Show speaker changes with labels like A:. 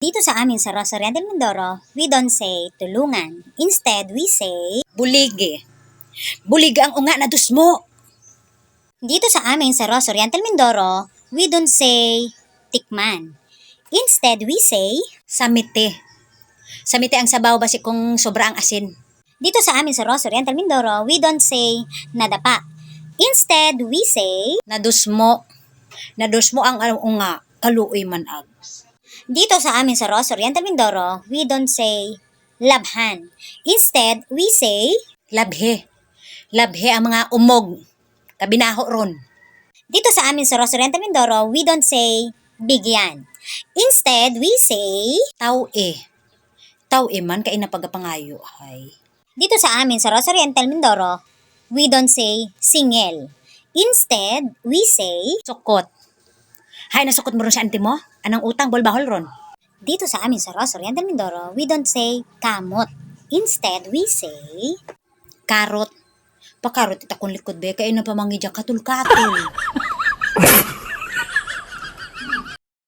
A: Dito sa amin sa Rosario del Mindoro, we don't say tulungan. Instead, we say
B: Buligi. Buligi ang unga na dusmo.
A: dito sa amin sa Rosario del Mindoro, we don't say tikman. Instead, we say
B: Samite. Samite ang sabaw basi kung sobra ang asin.
A: dito sa amin sa Rosario del Mindoro, we don't say nadapa. Instead, we say
B: Nadusmo. Nadusmo ang unga. Kaluoy man ag.
A: dito sa amin sa Rosario del Mindoro, we don't say labhan. Instead, we say
B: Labhe. Labhe ang mga umog. Kabinaho ron.
A: dito sa amin sa Rosario del Mindoro, we don't say bigyan. Instead, we say
B: Taue. Taue man kay napagapangayo. Hay.
A: dito sa amin sa Rosario del Mindoro, we don't say singel. Instead, we say
B: Sukot. Hay, nasukot mo ron sa auntie mo? Anang utang bolbahol ron?
A: dito sa amin sa Rosario del Mindoro, we don't say kamot. Instead, we say
B: Karot. Pakarot itakon likod be kay na pamangidya katul-katul.